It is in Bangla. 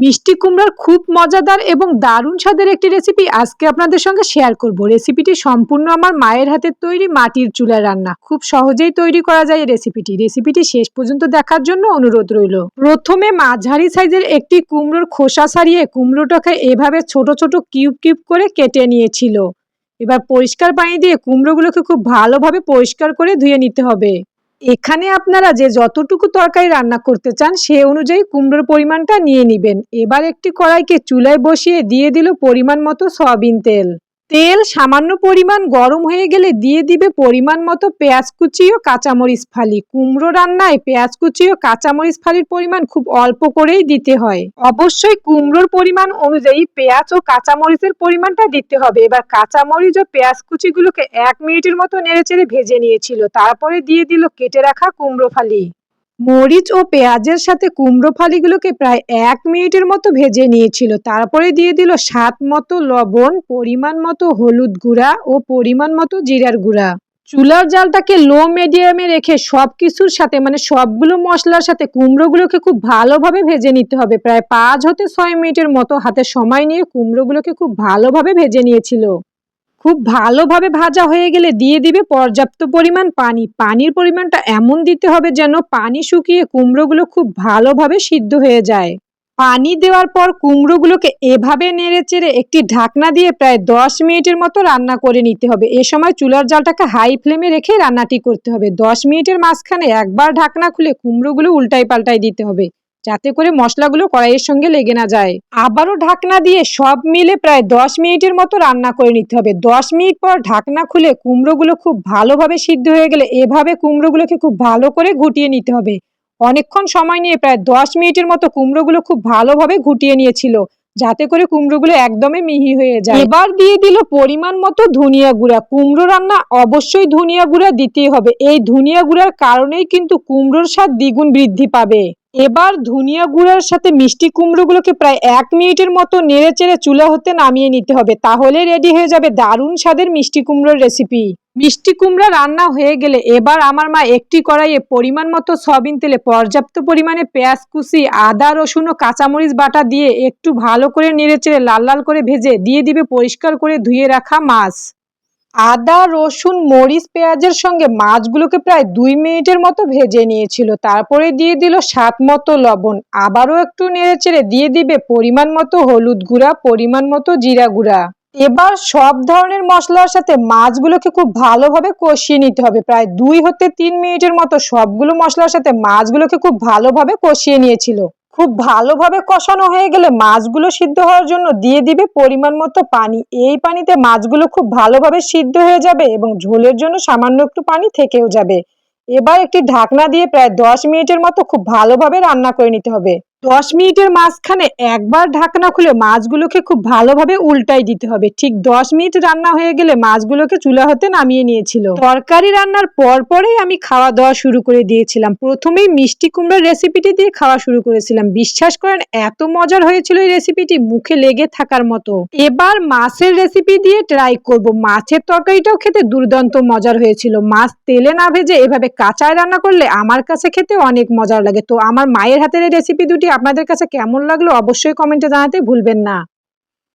মিষ্টি কুমড়ার খুব মজাদার এবং দারুণ স্বাদের একটি রেসিপি আজকে আপনাদের সঙ্গে শেয়ার করব। রেসিপিটি সম্পূর্ণ আমার মায়ের হাতের তৈরি মাটির চুলার রান্না। খুব সহজেই তৈরি করা যায় এই রেসিপিটি শেষ পর্যন্ত দেখার জন্য অনুরোধ রইল। প্রথমে মাঝারি সাইজের একটি কুমড়োর খোসা ছাড়িয়ে কুমড়োটাকে এভাবে ছোট ছোট কিউব কিউব করে কেটে নিয়েছিল। এবার পরিষ্কার পানি দিয়ে কুমড়োগুলোকে খুব ভালোভাবে পরিষ্কার করে ধুয়ে নিতে হবে। এখানে আপনারা যে যতটুকু তরকারি রান্না করতে চান সে অনুযায়ী কুমড়োর পরিমাণটা নিয়ে নেবেন। এবার একটি কড়াইকে চুলায় বসিয়ে দিয়ে দিল পরিমাণ মতো সয়াবিন তেল। তেল সামান্য পরিমাণ গরম হয়ে গেলে দিয়ে দিবে পরিমাণ মতো পেঁয়াজ কুচি ও কাঁচামরিচ ফালি। কুমড়ো রান্নায় পেঁয়াজ কুচি ও কাঁচামরিচ ফালির পরিমাণ খুব অল্প করেই দিতে হয়। অবশ্যই কুমড়োর পরিমাণ অনুযায়ী পেঁয়াজ ও কাঁচামরিচের পরিমাণটা দিতে হবে। এবার কাঁচামরিচ ও পেঁয়াজ কুচিগুলোকে 1 মিনিটের মতো নেড়েচেড়ে ভেজে নিয়েছিল। তারপরে দিয়ে দিল কেটে রাখা কুমড়ো ফালি। মরিচ ও পেঁয়াজের সাথে কুমড়ো ফালিগুলোকে প্রায় 1 মিনিটের মতো ভেজে নিয়েছিল। তারপরে দিয়ে দিল স্বাদ মতো লবণ, পরিমাণ মতো হলুদ গুঁড়া ও পরিমাণ মতো জিরার গুঁড়া। চুলার জালটাকে লো মিডিয়ামে রেখে সবকিছুর সাথে সবগুলো মশলার সাথে কুমড়োগুলোকে খুব ভালোভাবে ভেজে নিতে হবে। প্রায় 5 হতে 6 মিনিটের মতো হাতে সময় নিয়ে কুমড়োগুলোকে খুব ভালোভাবে ভেজে নিয়েছিল। খুব ভালোভাবে ভাজা হয়ে গেলে দিয়ে দিবে পর্যাপ্ত পরিমাণ পানি। পানির পরিমাণটা এমন দিতে হবে যেন পানি শুকিয়ে কুমড়োগুলো খুব ভালোভাবে সিদ্ধ হয়ে যায়। পানি দেওয়ার পর কুমড়োগুলোকে এভাবে নেড়েচেড়ে একটি ঢাকনা দিয়ে প্রায় 10 মিনিটের মতো রান্না করে নিতে হবে। এ সময় চুলার জালটাকে হাই ফ্লেমে রেখে রান্নাটি করতে হবে। 10 মিনিটের মাঝখানে একবার ঢাকনা খুলে কুমড়োগুলো উল্টাই পাল্টাই দিতে হবে, যাতে করে মশলাগুলো কড়াইয়ের সঙ্গে লেগে না যায়। আবারও ঢাকনা দিয়ে সব মিলে প্রায় 10 মিনিটের মতো রান্না করে নিতে হবে। 10 মিনিট পর ঢাকনা খুলে কুমড়োগুলো খুব ভালোভাবে সিদ্ধ হয়ে গেলে এভাবে কুমড়োগুলোকে খুব ভালো করে ঘুটিয়ে নিতে হবে। অনেকক্ষণ সময় নিয়ে প্রায় 10 মিনিটের মতো কুমড়োগুলো খুব ভালোভাবে ঘুটিয়ে নিয়েছিল, যাতে করে কুমড়োগুলো একদমই মিহি হয়ে যায়। এবার দিয়ে দিল পরিমাণ মতো ধনিয়া গুঁড়া। কুমড়ো রান্না অবশ্যই ধনিয়া গুঁড়া দিতেই হবে। এই ধনিয়া গুঁড়ার কারণেই কিন্তু কুমড়োর স্বাদ দ্বিগুণ বৃদ্ধি পাবে। এবার ধনিয়া গুঁড়ার সাথে মিষ্টি কুমড়োগুলোকে প্রায় 1 মিনিটের মতো নেড়েচেড়ে চুলা হতে নামিয়ে নিতে হবে। তাহলে রেডি হয়ে যাবে দারুণ স্বাদের মিষ্টি কুমড়োর রেসিপি। মিষ্টি কুমড়া রান্না হয়ে গেলে এবার আমার মা একটি কড়াইয়ে পরিমাণ মতো সয়াবিন তেলে পর্যাপ্ত পরিমাণে পেঁয়াজ কুচি, আদা, রসুন ও কাঁচামরিচ বাটা দিয়ে একটু ভালো করে নেড়েচেড়ে লাল লাল করে ভেজে দিয়ে দিবে পরিষ্কার করে ধুয়ে রাখা মাছ। আদা, রসুন, মরিচ, পেঁয়াজের সঙ্গে মাছগুলোকে প্রায় 2 মিনিটের মতো ভেজে নিয়েছিল। তারপরে দিয়ে দিল স্বাদ মতো লবণ। আবারও একটু নেড়েচেড়ে দিয়ে দিবে পরিমাণ মতো হলুদ গুঁড়া, পরিমাণ মতো জিরা গুঁড়া। এবার সব ধরনের মশলার সাথে মাছগুলোকে খুব ভালোভাবে কষিয়ে নিতে হবে। প্রায় 2 হতে 3 মিনিটের মতো সবগুলো মশলার সাথে মাছগুলোকে খুব ভালোভাবে কষিয়ে নিয়েছিল। খুব ভালোভাবে কষানো হয়ে গেলে মাছগুলো সিদ্ধ হওয়ার জন্য দিয়ে দিবে পরিমাণ মতো পানি। এই পানিতে মাছগুলো খুব ভালোভাবে সিদ্ধ হয়ে যাবে এবং ঝোলের জন্য সামান্য একটু পানি থেকেও যাবে। এবার একটি ঢাকনা দিয়ে প্রায় 10 মিনিটের মতো খুব ভালোভাবে রান্না করে নিতে হবে। 10 মিনিটের মাঝখানে একবার ঢাকনা খুলে মাছগুলোকে খুব ভালোভাবে উল্টাই দিতে হবে। ঠিক 10 মিনিট রান্না হয়ে গেলে মাছগুলোকে চুলা হতে নামিয়ে নিয়েছিল। তরকারি রান্নার পরেই আমি খাওয়া দাওয়া শুরু করে দিয়েছিলাম। প্রথমেই মিষ্টি কুমড়ার রেসিপিটি দিয়ে খাওয়া শুরু করেছিলাম। বিশ্বাস করেন এত মজার হয়েছিল এই রেসিপিটি, মুখে লেগে থাকার মতো। এবার মাছের রেসিপি দিয়ে ট্রাই করব। মাছের তরকারিটাও খেতে দুর্দান্ত মজার হয়েছিল। মাছ তেলে না ভেজে এভাবে কাঁচায় রান্না করলে আমার কাছে খেতে অনেক মজার লাগে। তো আমার মায়ের হাতের এই রেসিপি দুটি আপনাদের কাছে কেমন লাগলো অবশ্যই কমেন্টে জানাতে ভুলবেন না।